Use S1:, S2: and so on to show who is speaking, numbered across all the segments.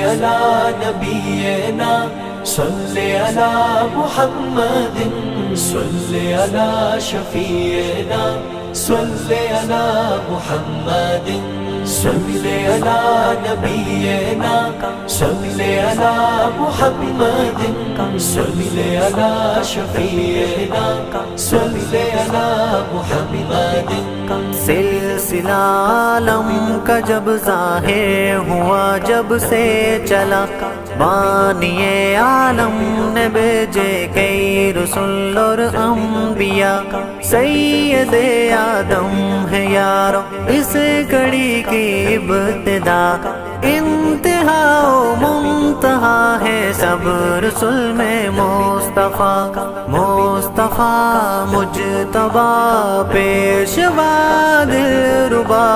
S1: علی نبینا صلی علی محمد صلی علی شفیعنا صلی علی محمد صلی علی نبینا صلی علی محمد صلی علی شفیعنا صلی علی محمد
S2: سلسلہ عالم کا جب ظاہر ہوا جب سے چلا بانی عالم نے بھیجے کئی رسول اور انبیاء سید آدم ہے یارو اس گھڑی کی ابتدا انتہا و منتہا ہے سب رسول میں مصطفیٰ مصطفیٰ مجتبی پیشوا دلربا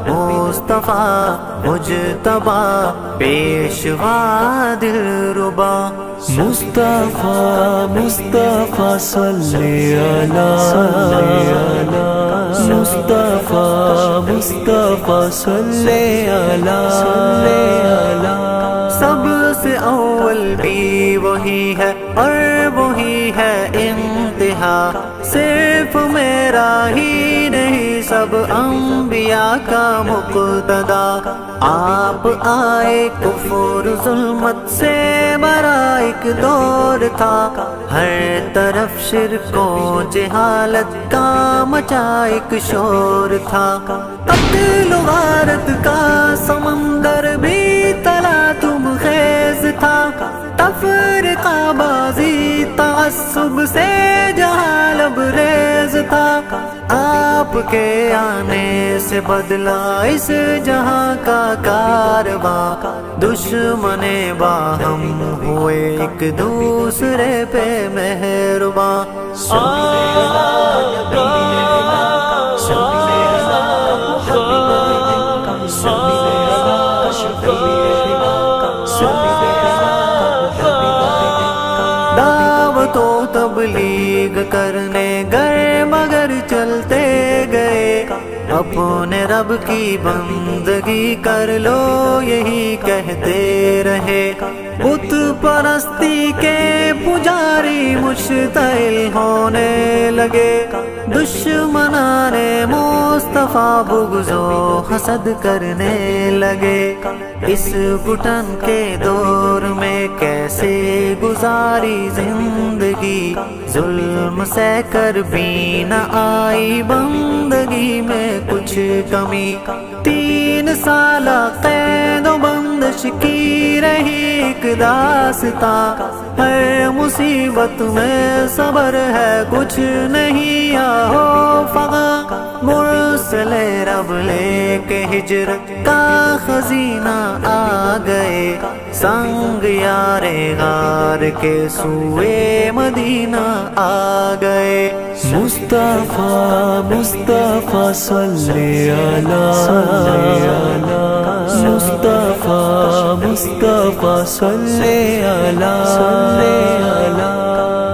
S2: مصطفیٰ مجتبی پیشوا دلربا
S1: مصطفیٰ مصطفیٰ صلی علی مصطفیٰ مصطفیٰ صلی علی
S2: سب سے اول بھی وہی ہے اور وہی ہے انتہا صرف میرا ہی نہیں سب انبیاء کا مقتدا آپ آئے کفر ظلمت سے بھرا ایک دور تھا ہر طرف شرک و جہالت کا مچا ایک شور تھا قتل و غارت کا سمندر بھی تلا تم خیز تھا تفرقہ بازی تعصب سے جہاں لبریز تھا آپ کے آنے سے بدلا اس جہاں کا کارواں دشمن باہم ہوئے ایک دوسرے پہ مہرباں دعوت و تبلیغ کرنے گئے مگر چلتے گئے اپنے رب کی بندگی کر لو یہی کہتے رہے بت پرستی کے پجاری مشتعل ہونے لگے دشمنان مصطفیٰ بغض و حسد کرنے لگے اس گھٹن کے دور میں کیسے گزاری زندگی ظلم سہ کر بھی نہ آئی بندگی میں کچھ کمی 3 سالہ قید و بندش کی رہی ایک داستاں ہر مصیبت میں صبر ہے کچھ نہیں آہو فغاں مرسل رب لے کے ہجرت کا خزینہ آ گئے سنگ یار غار کے سوئے مدینہ آ گئے
S1: مصطفیٰ مصطفیٰ صلی علی مصطفیٰ مصطفیٰ صلی علی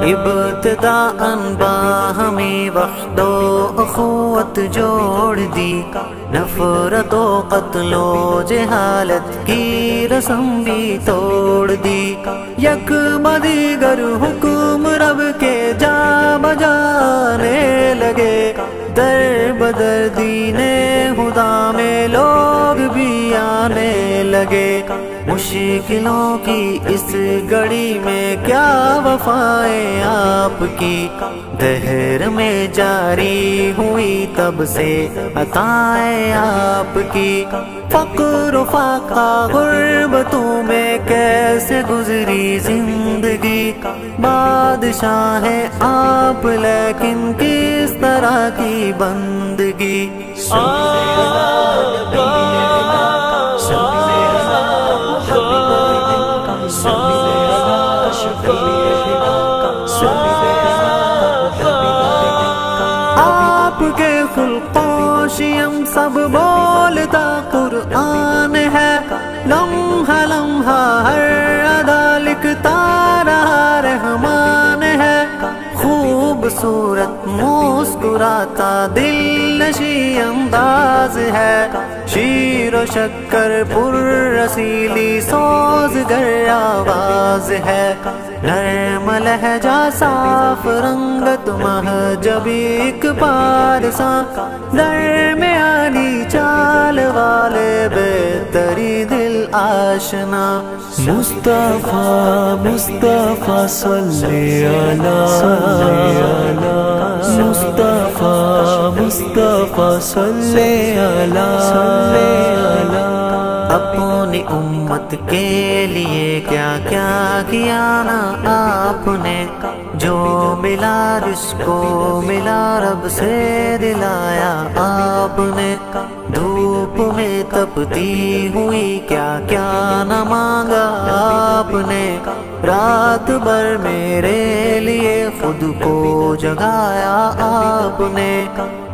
S2: ابتداءً باہمی وحدت و اخوت جوڑ دی نفرت و قتل و جہالت کی رسم بھی توڑ دی یک بدیگر حکم رب کے جا بجانے لگے در بدر دین خدا میں لوگ بھی آنے لگے مشکلوں کی اس گھڑی میں کیا وفائیں آپ کی دہر میں جاری ہوئی تب سے عطائیں آپ کی فقر و فاقہ غربتوں میں کیسے گزری زندگی بادشاہ ہیں آپ لیکن کس طرح کی بندگی آپ کے خلق و شیم سب بولتا قرآن ہے لمحہ لمحہ ہر ادا لکھتا رہا رحمان ہے خوبصورت مسکراہٹ مسکراتا دل نشی انداز ہے، شیر و شکر پر رسیلی سوزگر آواز ہے، نرم لہجہ صاف رنگت مہجبی ایک پارسا، درمیانی چال والے بہتری دل آشنا،
S1: مصطفیٰ مصطفیٰ صلی اللہ، مصطفیٰ مصطفیٰ صلی اللہ۔
S2: اپنی امت کے لیے کیا کیا کیا نا آپ نے، جو ملا جس کو ملا رب سے دلایا آپ نے، دھوپ میں تپتی ہوئی کیا کیا نہ مانگا آپ نے، رات بھر میرے لیے خود کو جگایا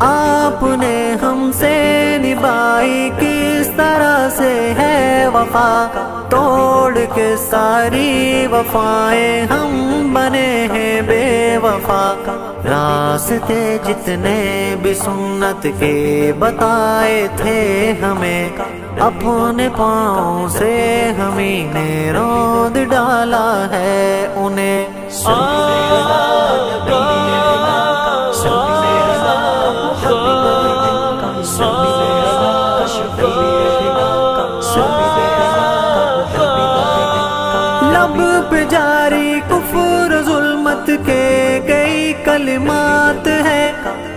S2: آپ نے ہم سے نبھائی کس طرح سے ہے وفا، توڑ کے ساری وفائیں ہم بنے ہیں بے وفا، راستے جتنے بھی سنت کے بتائے تھے ہمیں، اپنے پاؤں سے ہمیں نے روند ڈالا ہے انہیں، لب پہ جاری کفر ظلمت کے کئی کلمات ہے،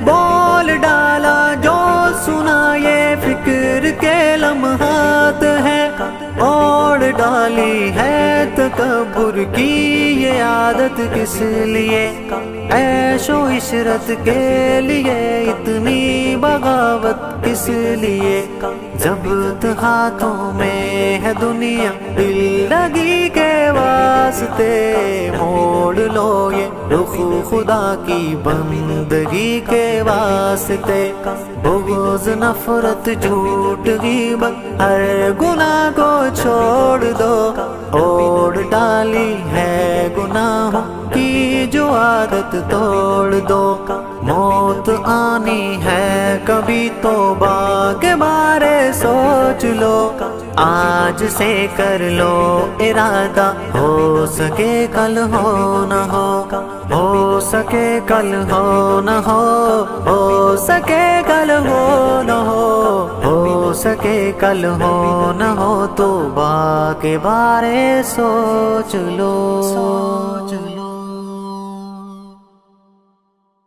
S2: بول ڈالا جو سنا یہ فکر کے لمحات ہے، اوڑ ڈالی ہے تکبر کی یہ عادت کس لیے، عیش و عشرت کے لیے اتنی بغاوت کس لیے، ضبط ہاتھوں میں ہے دنیا دل لگی کے واسطے، موڑ لو یہ رخ خدا کی بندگی کے واسطے، بغض نفرت جھوٹ غیبت ہر گناہ کو چھوڑ دو، اوڑ ڈالی ہے گناہوں کی جو عادت توڑ دو، موت آنی ہے کبھی توبہ کے بارے سوچ لو، آج سے کر لو ارادہ، ہو سکے کل ہو نہ ہو سکے کل ہو نہ ہو سکے کل ہو نہ ہو سکے کل ہو نہ ہو، توبہ کے بارے سوچ لو۔